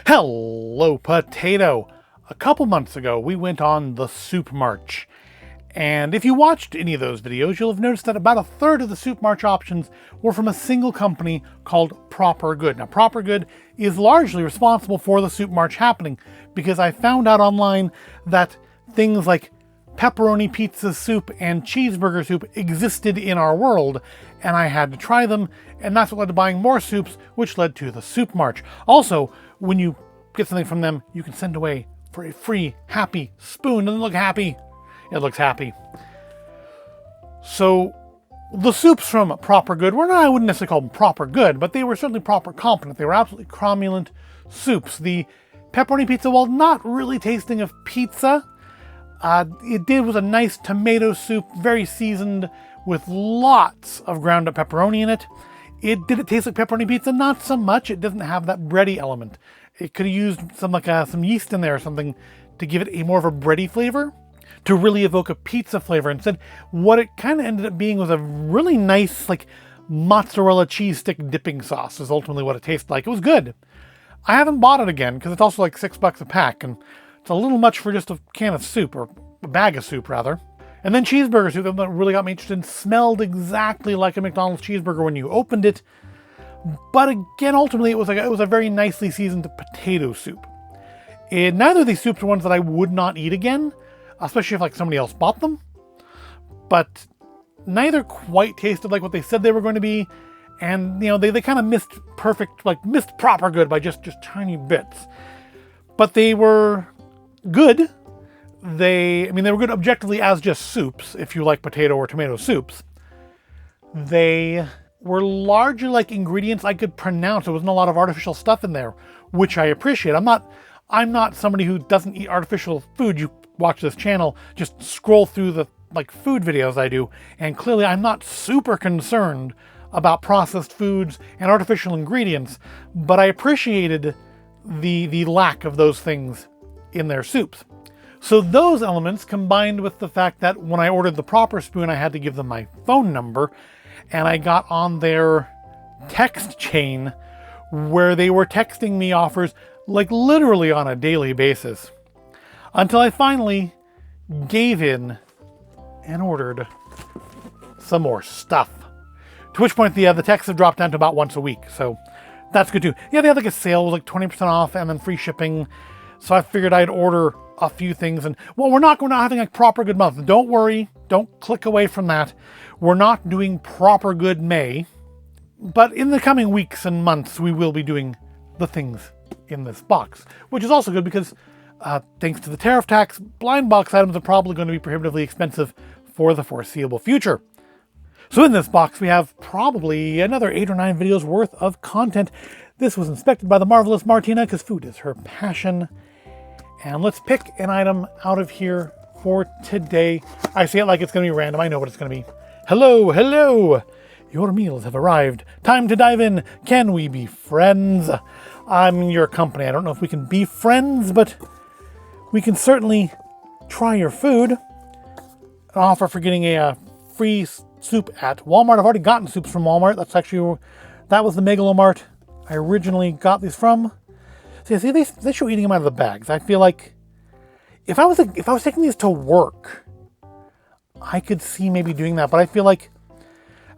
Hello, potato! A couple months ago, we went on the soup march. And if you watched any of those videos, you'll have noticed that about a third of the soup march options were from a single company called Proper Good. Now, Proper Good is largely responsible for the soup march happening because I found out online that things like pepperoni pizza soup and cheeseburger soup existed in our world, and I had to try them, and that's what led to buying more soups, which led to the soup march. Also, when you get something from them, you can send away for a free happy spoon. Doesn't it look happy? It looks happy. So the soups from Proper Good were not, I wouldn't necessarily call them proper good, but they were certainly proper competent. They were absolutely cromulent soups. The pepperoni pizza, while not really tasting of pizza, it was a nice tomato soup, very seasoned with lots of ground up pepperoni in it. Did it taste like pepperoni pizza? Not so much. It doesn't have that bready element. It could have used some yeast in there or something to give it a more of a bready flavor, to really evoke a pizza flavor. Instead, what it kind of ended up being was a really nice, like, mozzarella cheese stick dipping sauce is ultimately what it tasted like. It was good. I haven't bought it again because it's also like $6 a pack, and it's a little much for just a can of soup, or a bag of soup rather. And then cheeseburger soup, that really got me interested, smelled exactly like a McDonald's cheeseburger when you opened it. But again, ultimately, it was a very nicely seasoned potato soup. Neither of these soups are ones that I would not eat again, especially if like somebody else bought them. But neither quite tasted like what they said they were going to be. And, they kind of missed proper good by just tiny bits. But they were good. They were good objectively as just soups, if you like potato or tomato soups. They were largely like ingredients I could pronounce. There wasn't a lot of artificial stuff in there, which I appreciate. I'm not somebody who doesn't eat artificial food. You watch this channel, just scroll through the food videos I do, and clearly I'm not super concerned about processed foods and artificial ingredients, but I appreciated the lack of those things in their soups. So those elements, combined with the fact that when I ordered the proper spoon, I had to give them my phone number, and I got on their text chain where they were texting me offers like literally on a daily basis, until I finally gave in and ordered some more stuff. To which point the texts have dropped down to about once a week, so that's good too. Yeah, they had like a sale, like 20% off and then free shipping. So I figured I'd order a few things, and we're not having like Proper Good month. Don't worry, don't click away from that. We're not doing Proper Good May, but in the coming weeks and months, we will be doing the things in this box, which is also good because thanks to the tariff tax, blind box items are probably going to be prohibitively expensive for the foreseeable future. So in this box, we have probably another 8 or 9 videos worth of content. This was inspected by the marvelous Martina because food is her passion. And let's pick an item out of here for today. I say it like it's going to be random. I know what it's going to be. Hello, hello. Your meals have arrived. Time to dive in. Can we be friends? I'm in your company. I don't know if we can be friends, but we can certainly try your food. An offer for getting a free soup at Walmart. I've already gotten soups from Walmart. That was the Megalomart I originally got these from. See, they show eating them out of the bags. I feel like if I was taking these to work, I could see maybe doing that, but I feel like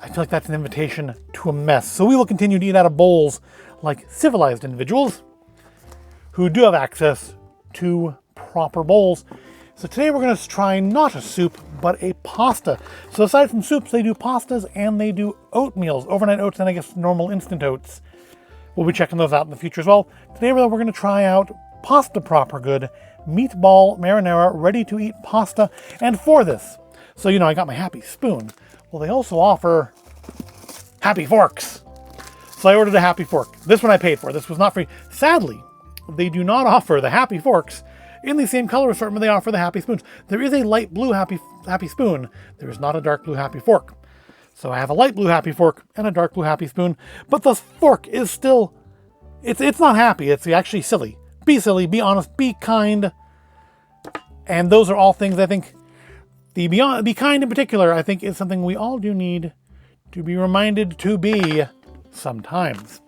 that's an invitation to a mess. So we will continue to eat out of bowls like civilized individuals who do have access to proper bowls. So today we're going to try not a soup, but a pasta. So aside from soups, they do pastas and they do oatmeals, overnight oats, and I guess normal instant oats. We'll be checking those out in the future as well. Today we're going to try out Pasta Proper Good Meatball Marinara ready-to-eat pasta. And for this, so I got my happy spoon. Well, they also offer happy forks. So I ordered a happy fork. This one I paid for. This was not free. Sadly, they do not offer the happy forks in the same color assortment they offer the happy spoons. There is a light blue happy spoon. There is not a dark blue happy fork. So I have a light blue happy fork and a dark blue happy spoon, but the fork is still, it's not happy, it's actually silly. Be silly, be honest, be kind. And those are all things I think, be kind in particular, I think is something we all do need to be reminded to be sometimes.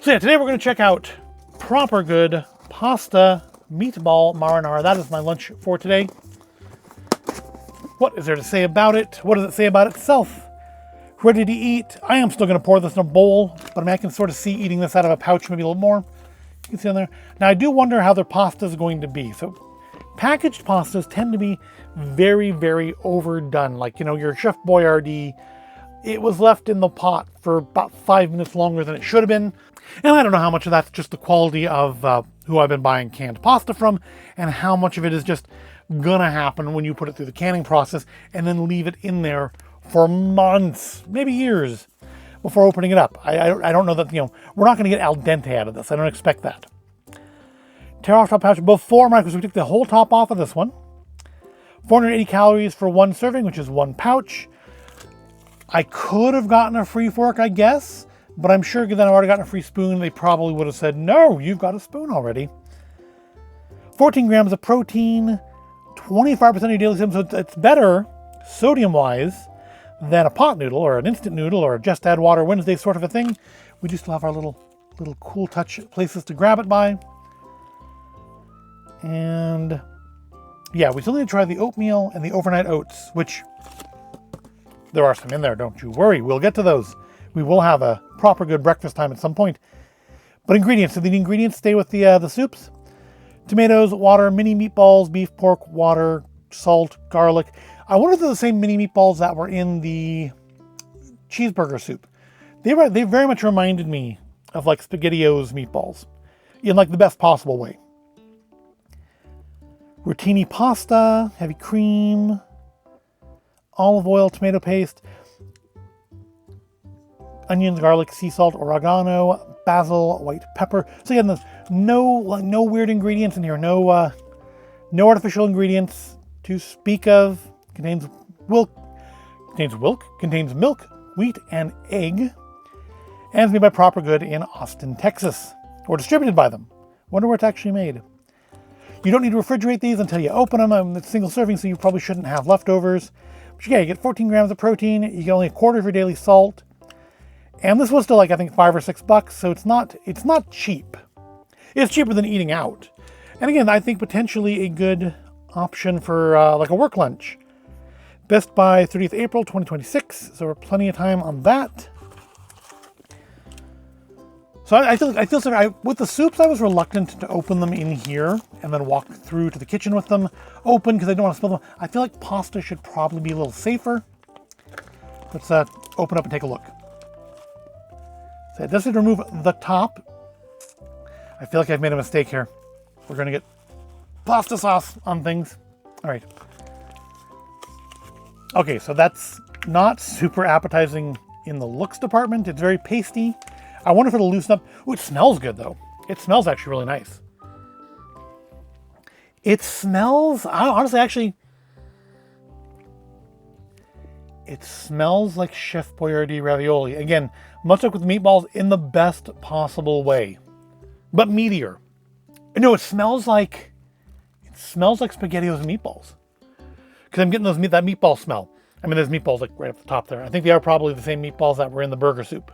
So So yeah, today we're going to check out Proper Good Pasta Meatball Marinara. That is my lunch for today. What is there to say about it? What does it say about itself? Ready to eat. I am still going to pour this in a bowl, but I mean, I can sort of see eating this out of a pouch maybe a little more. You can see on there. Now I do wonder how their pasta is going to be. So packaged pastas tend to be very, very overdone. Like, you know, your Chef Boyardee, it was left in the pot for about 5 minutes longer than it should have been. And I don't know how much of that's just the quality of who I've been buying canned pasta from, and how much of it is just gonna happen when you put it through the canning process and then leave it in there for months, maybe years, before opening it up. I don't know that, you know, we're not gonna get al dente out of this. I don't expect that. Tear off top pouch before microwave. So we took the whole top off of this one. 480 calories for one serving, which is one pouch. I could have gotten a free fork, I guess, but I'm sure that I've already gotten a free spoon. They probably would have said, no, you've got a spoon already. 14 grams of protein, 25% of your daily sodium, so it's better, sodium-wise, than a pot noodle or an instant noodle or a just add water Wednesday sort of a thing. We do still have our little cool touch places to grab it by. And yeah, we still need to try the oatmeal and the overnight oats, which there are some in there, don't you worry. We'll get to those. We will have a proper good breakfast time at some point. But ingredients, so the ingredients stay with the soups. Tomatoes, water, mini meatballs, beef, pork, water, salt, garlic. I wonder if they're the same mini meatballs that were in the cheeseburger soup. They very much reminded me of like SpaghettiOs meatballs in like the best possible way. Rotini pasta, heavy cream, olive oil, tomato paste, onions, garlic, sea salt, oregano, basil, white pepper. So again, there's no weird ingredients in here. No artificial ingredients to speak of. Contains milk, wheat, and egg. And it's made by Proper Good in Austin, Texas, or distributed by them. Wonder where it's actually made. You don't need to refrigerate these until you open them. It's single serving, so you probably shouldn't have leftovers. But yeah, you get 14 grams of protein. You get only a quarter of your daily salt. And this was still like, I think, $5 or $6, so it's not cheap. It's cheaper than eating out. And again, I think potentially a good option for like a work lunch. Best by 30th April 2026, so we're plenty of time on that. So I feel sorry. With the soups, I was reluctant to open them in here and then walk through to the kitchen with them open because I don't want to spill them. I feel like pasta should probably be a little safer. Let's open up and take a look. So this is to remove the top. I feel like I've made a mistake here. We're going to get pasta sauce on things. All right. Okay, so that's not super appetizing in the looks department. It's very pasty. I wonder if it'll loosen up. Ooh, it smells good though. It smells actually really nice. It smells, honestly, actually, it smells like Chef Boyardee ravioli. Again, much like with meatballs, in the best possible way, but meatier. No, it smells like SpaghettiOs and meatballs. Because I'm getting that meatball smell. I mean, there's meatballs like right up the top there. I think they are probably the same meatballs that were in the burger soup.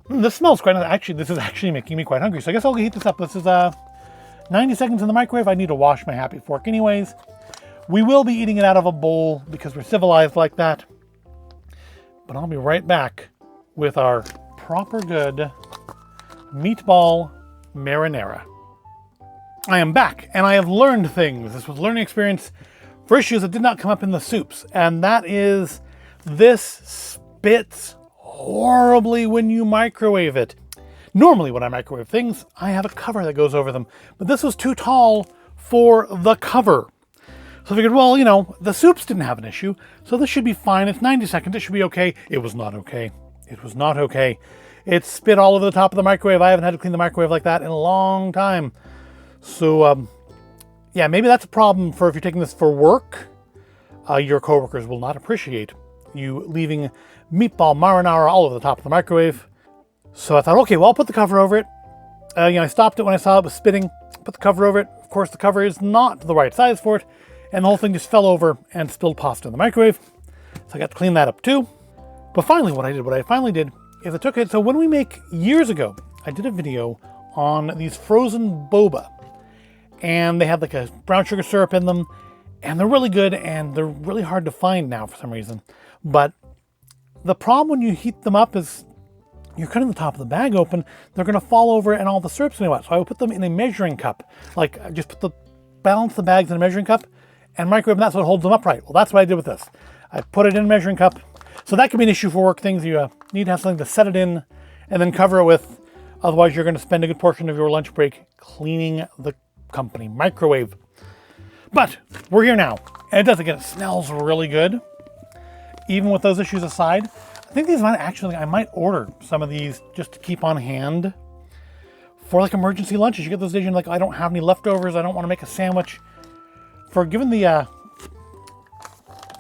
This smells quite nice. Actually, this is actually making me quite hungry. So I guess I'll heat this up. This is 90 seconds in the microwave. I need to wash my happy fork anyways. We will be eating it out of a bowl because we're civilized like that. But I'll be right back with our Proper Good Meatball Marinara. I am back, and I have learned things. This was a learning experience for issues that did not come up in the soups, and that is this spits horribly when you microwave it. Normally when I microwave things, I have a cover that goes over them, but this was too tall for the cover. So I figured, well, you know, the soups didn't have an issue, so this should be fine. It's 90 seconds, it should be okay. It was not okay. It was not okay. It spit all over the top of the microwave. I haven't had to clean the microwave like that in a long time. So, yeah, maybe that's a problem for if you're taking this for work. Your coworkers will not appreciate you leaving meatball marinara all over the top of the microwave. So I thought, okay, well, I'll put the cover over it. I stopped it when I saw it was spitting, put the cover over it. Of course, the cover is not the right size for it, and the whole thing just fell over and spilled pasta in the microwave. So I got to clean that up too. But finally, what I finally did is I took it, so when we make, years ago, I did a video on these frozen boba, and they had like a brown sugar syrup in them, and they're really good, and they're really hard to find now for some reason. But the problem when you heat them up is you're cutting the top of the bag open, they're gonna fall over and all the syrup's gonna go out. So I would put them in a measuring cup. Like, I just balance the bags in a measuring cup and microwave, and that's what holds them upright. Well, that's what I did with this. I put it in a measuring cup. So that could be an issue for work things. You need to have something to set it in and then cover it with. Otherwise, you're going to spend a good portion of your lunch break cleaning the company microwave. But we're here now. And it does, again, it smells really good. Even with those issues aside, I think these might actually, I might order some of these just to keep on hand for like emergency lunches. You get those days you're like, I don't have any leftovers. I don't want to make a sandwich. For given the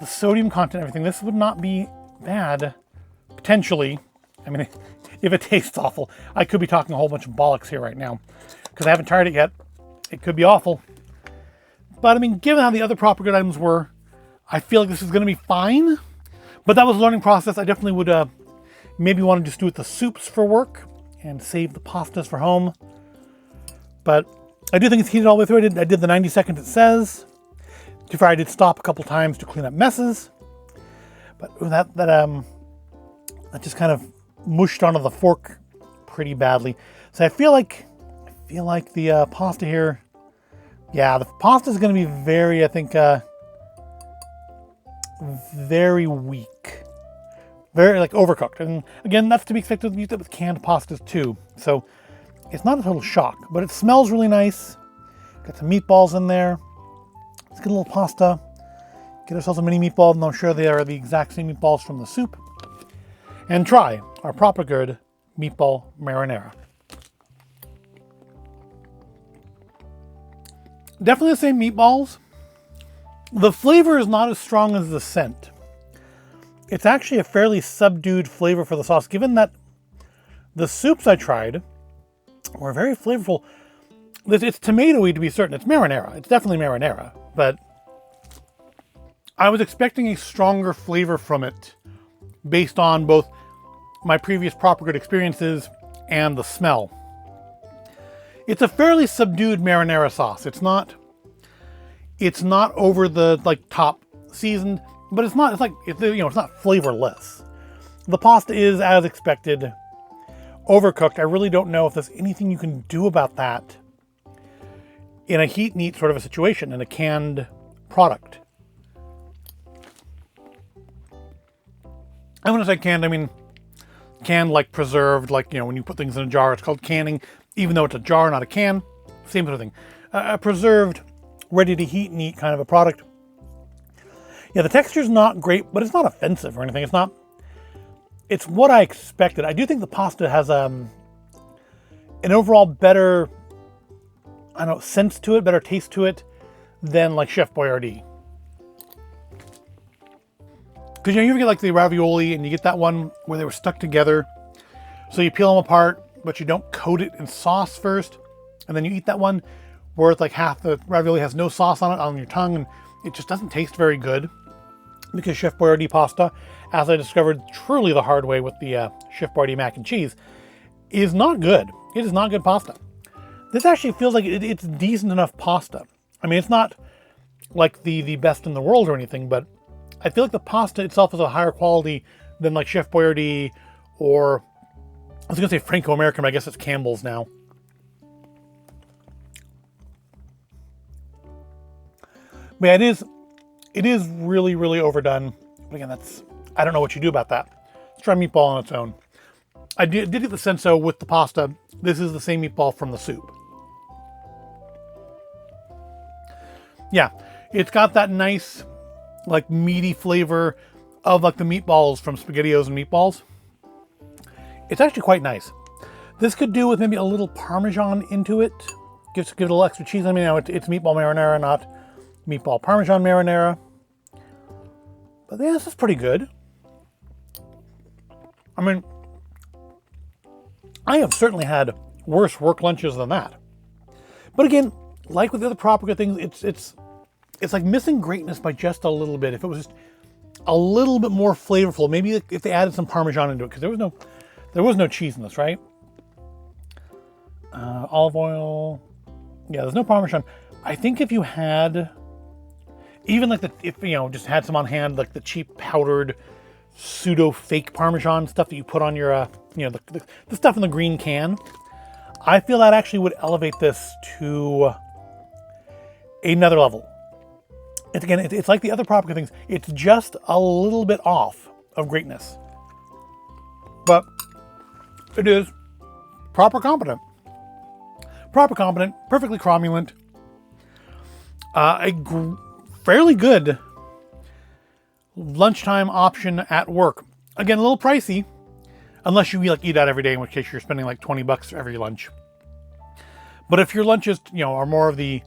sodium content and everything, this would not be bad, potentially. I mean, if it tastes awful, I could be talking a whole bunch of bollocks here right now because I haven't tried it yet. It could be awful. But I mean, given how the other Proper Good items were, I feel like this is going to be fine. But that was a learning process. I definitely would maybe want to just do it the soups for work and save the pastas for home. But I do think it's heated all the way through. I did the 90 seconds it says. To be fair, I did stop a couple times to clean up messes. But that just kind of mushed onto the fork pretty badly. So I feel like the pasta here, yeah, the pasta is going to be very, I think, very weak, very like overcooked. And again, that's to be expected. We use it with canned pastas too, so it's not a total shock. But it smells really nice. Got some meatballs in there. Let's get a little pasta. Get ourselves a mini meatball, and I'm sure they are the exact same meatballs from the soup. And try our Proper Good Meatball Marinara. Definitely the same meatballs. The flavor is not as strong as the scent. It's actually a fairly subdued flavor for the sauce, given that the soups I tried were very flavorful. It's tomatoey to be certain. It's marinara. It's definitely marinara, but I was expecting a stronger flavor from it based on both my previous Proper Good experiences and the smell. It's a fairly subdued marinara sauce. It's not over the like top seasoned, but it's not flavorless. The pasta is, as expected, overcooked. I really don't know if there's anything you can do about that in a heat and eat sort of a situation, in a canned product. And when I say canned, I mean canned like preserved, like, when you put things in a jar, it's called canning, even though it's a jar, not a can. Same sort of thing. A preserved, ready to heat and eat kind of a product. Yeah, the texture's not great, but it's not offensive or anything. It's what I expected. I do think the pasta has an overall better, sense to it, better taste to it than like Chef Boyardee. Because you ever get like the ravioli and you get that one where they were stuck together. So you peel them apart, but you don't coat it in sauce first. And then you eat that one where it's like half the ravioli has no sauce on it on your tongue, and it just doesn't taste very good. Because Chef Boyardee pasta, as I discovered truly the hard way with the Chef Boyardee mac and cheese, is not good. It is not good pasta. This actually feels like it's decent enough pasta. I mean, it's not like the best in the world or anything, but I feel like the pasta itself is a higher quality than like Chef Boyardee, or I was going to say Franco-American, but I guess it's Campbell's now. But yeah, it is really, really overdone. But again, I don't know what you do about that. Let's try meatball on its own. I did get the sense, though, with the pasta, this is the same meatball from the soup. Yeah, it's got that nice, like, meaty flavor of like the meatballs from SpaghettiOs and Meatballs. It's actually quite nice. This could do with maybe a little Parmesan into it. Give it a little extra cheese. I mean, it's meatball marinara, not meatball Parmesan marinara. But yeah, this is pretty good. I mean, I have certainly had worse work lunches than that. But again, like with the other Proper Good things, it's like missing greatness by just a little bit. If it was just a little bit more flavorful, maybe if they added some Parmesan into it, because there There was no cheese in this, right? Olive oil. Yeah, there's no Parmesan. I think if you had, even like if you know, just had some on hand, like the cheap powdered pseudo fake Parmesan stuff that you put on your, you know, the stuff in the green can, I feel that actually would elevate this to another level. It's like the other Proper Good things. It's just a little bit off of greatness. But it is proper competent. Proper competent, perfectly cromulent. Fairly good lunchtime option at work. Again, a little pricey, unless you like eat out every day, in which case you're spending like $20 for every lunch. But if your lunches, you know, are more of the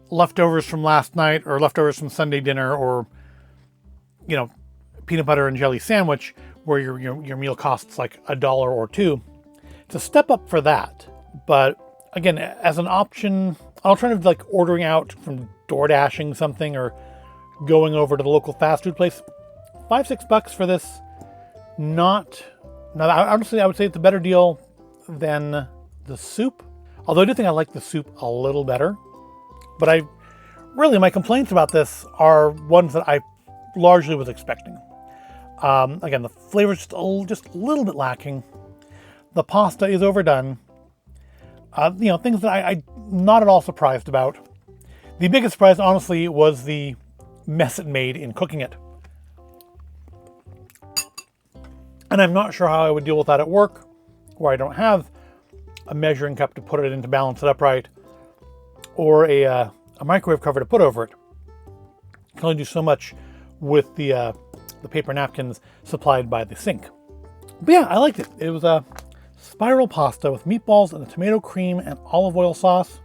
leftovers from last night or leftovers from Sunday dinner, or, you know, peanut butter and jelly sandwich, where your meal costs like $1 or $2, it's a step up for that. But again, as an option, alternative like ordering out from DoorDashing something or going over to the local fast food place, $5-6 for this. Honestly, I would say it's a better deal than the soup. Although I do think I like the soup a little better. But my complaints about this are ones that I largely was expecting. Again, the flavor's just a little bit lacking. The pasta is overdone. You know, things that I'm not at all surprised about. The biggest surprise, honestly, was the mess it made in cooking it. And I'm not sure how I would deal with that at work, where I don't have a measuring cup to put it in to balance it up right, or a microwave cover to put over it. You can only do so much with the paper napkins supplied by the sink. But yeah, I liked it. It was a spiral pasta with meatballs and a tomato cream and olive oil sauce.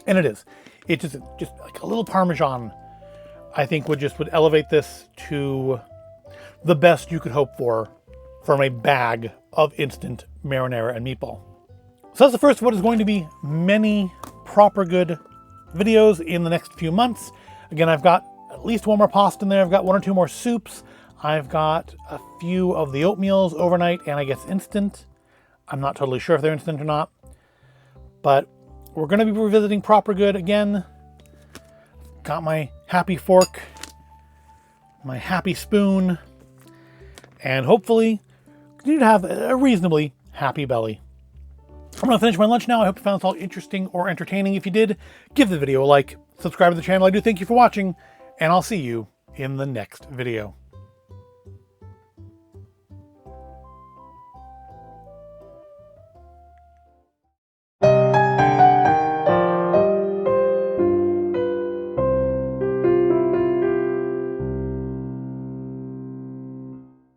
And it is. It's just like a little Parmesan, I think would elevate this to the best you could hope for from a bag of instant marinara and meatball. So that's the first of what is going to be many Proper Good videos in the next few months. Again, I've got at least one more pasta in there. I've got 1 or 2 more soups. I've got a few of the oatmeals overnight and I guess instant. I'm not totally sure if they're instant or not. But we're going to be revisiting Proper Good again. Got my happy fork, my happy spoon, and hopefully continue to have a reasonably happy belly. I'm going to finish my lunch now. I hope you found this all interesting or entertaining. If you did, give the video a like, subscribe to the channel. I do thank you for watching, and I'll see you in the next video.